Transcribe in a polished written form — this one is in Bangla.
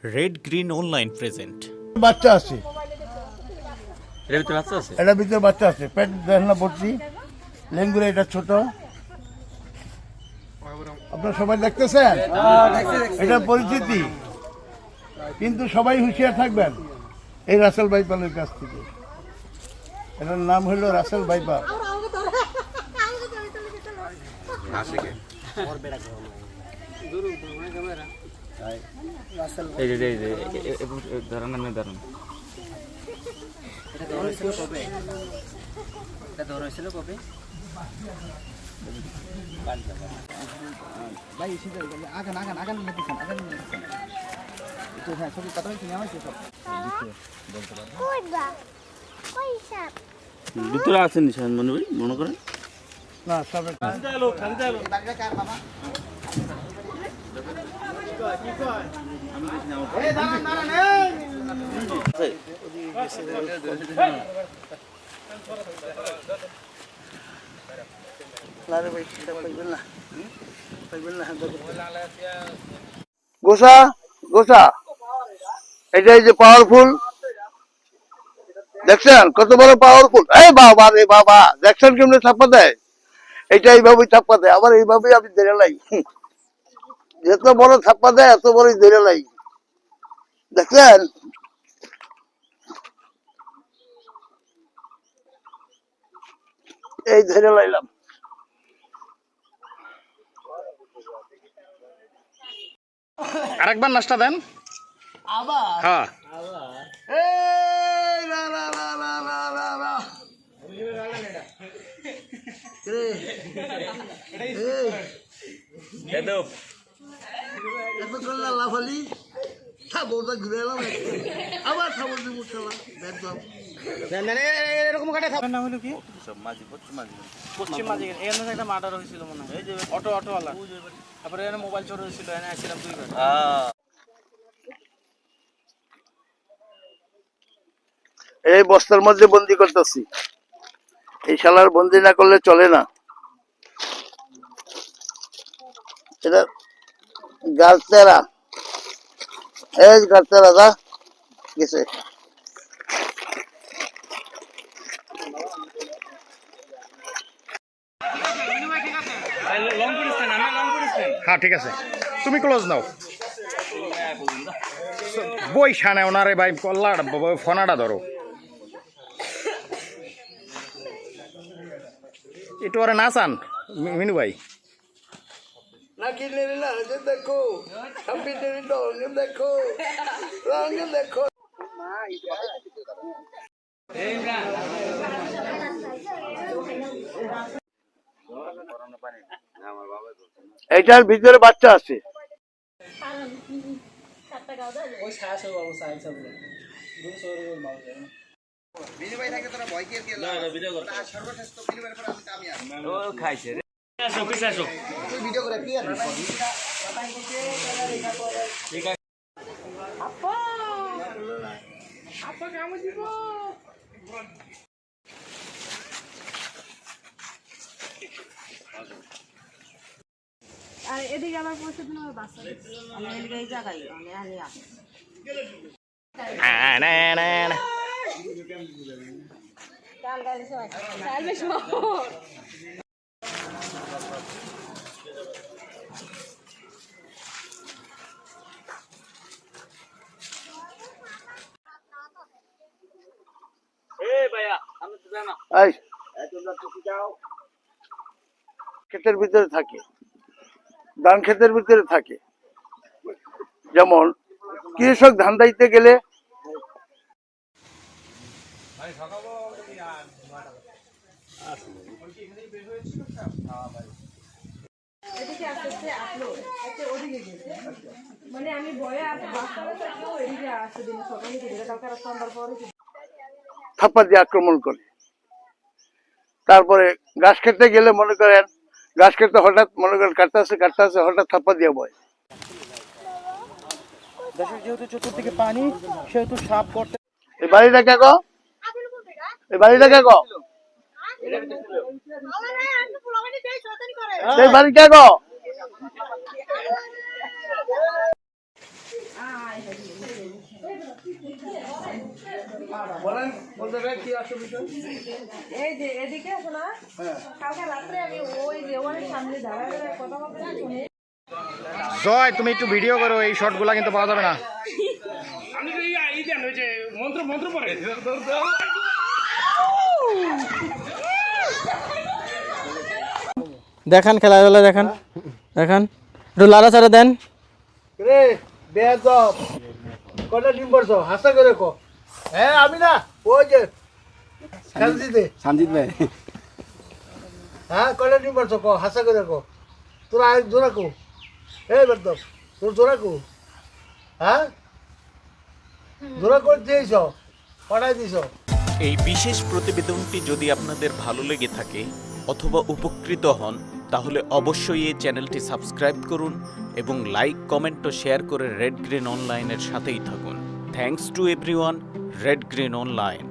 Red green online present. বাচ্চা আছে, এটার ভিতরে বাচ্চা আছে। এটার ভিতরে বাচ্চা আছে, পেট দেখেন না ভর্তি, লেঙ্গুরে এটা ছোট। আপনারা সবাই দেখতেছেন এটা পরিচিতি, কিন্তু সবাই হুঁশিয়ার থাকবেন এই রাসেল ভাইপালের কাছ থেকে। এটার নাম হলো রাসেল ভাইপাল। এই যে ধরেন না ধরেন। ভিতরে আছেন নিশান মনে ভাই, মনে করেন না সব গোসা গোসা, এটা এই যে পাওয়ারফুল, দেখছেন কত বড় পাওয়ারফুল। এই বাবা রে বাবা, দেখছেন কেমনে ছাপ্পা দেয়, এটা এইভাবেই ছাপ্পা দেয়, আবার এইভাবেই আমি ধরে লাই। যত বড় ছাপ্পা দেয় এত বড়ই ধরে লাই, দেখছেন। এই ধরে লাইলাম। আরেকবার নাস্তা দেন। আবার হ্যাঁ এই রা রা রা রা রা রা রা। রে, এই, এত করলা লাফালি, সাবরটা ঘুরে এলাম, আবার সাবর দিয়ে উঠলাম, দেখলাম। এরকম কাটে নাম হলো কি? পশ্চিম মাঝে এখানে একটা মার্ডার হয়েছিল মনে হয়, এই যে অটোওয়ালা, তারপরে এখানে মোবাইল চোর হয়েছিল, এখানে আসছিলাম 2 বার। এই বস্তার মধ্যে বন্দি করতেছি, এই শালার বন্দি না করলে চলে না। এটা গালতেরা, এই গালতেরা দা গেছে। হ্যাঁ ঠিক আছে, তুমি ক্লোজ নাও। বই সানে ওনারে ভাই, কল্লাটা ফোনাটা ধরো, একটু ওরা না চান মিনু ভাই। না কিনে না, দেখো দেখো রঙ দেখো। এইটার ভিতরে বাচ্চা আছে। খাইছে রে। আর এদিকে আবার পৌঁছে দিন আমার বাসা আমি এদিকে এই জায়গায় আমি আনি আসি চাল গাড়ি সবাই চাল বেশ ক্ষেতের ভিতরে থাকে, ধান ক্ষেতের ভিতরে থাকে। যেমন কৃষক ধান দাইতে গেলে এদিকে আসছে আপলো একটা ওদিকে গেছে মানে আমি ভয়ে বাচ্চারা থাকবো এদিকে আসছে দিন সকালে দিকে কালকে সন্ধ্যার পরে থাপ্পা দিয়ে আক্রমণ করে। তারপরে ঘাস খেতে গেলে মনে করেন, ঘাস খেতে হঠাৎ মনে করেন কাটতে আছে হঠাৎ থাপ্পা দিয়ে বয়। দেশের যেহেতু চতুর্দিকে পানি, সেহেতু সাপ করতে। এই বাড়িটা কে গো, এই বাড়িটা কে গো, এই বাড়ি কে গো। বলেন বলতে কি অসুবিধা? এই যে এদিকে আছে না, কালকে রাত্রে আমি ওই যে ওয়ানের সামনে দাঁড়ায় কথা বলতে শুনি। জয়, তুমি একটু ভিডিও করো, এই শর্টগুলা কিন্তু পাওয়া যাবে না। দেখান খেলাধুলা, দেখান দেখান, একটু লাড়াচাড়া দেন। রে বেয়াদব, কটা ডিম পড়ছো? হাসা করে কো। হ্যাঁ আমি না, ওই যে সঞ্জিত ভাই। হ্যাঁ কটা ডিম পড়ছো কো, হাসা করে কো। তোরা আজ জোড়া কো। এই বেয়াদব, তোর জোড়া কো। হ্যাঁ জোড়া করে দিয়েছ, পড়াই দিছ। এই বিশেষ প্রতিবেদনটি যদি আপনাদের ভালো লেগে থাকে অথবা উপকৃত হন তাহলে অবশ্যই এই চ্যানেলটি সাবস্ক্রাইব করুন এবং লাইক, কমেন্ট ও শেয়ার করে রেড গ্রিন অনলাইনের সাথেই থাকুন। Thanks to everyone, red green online.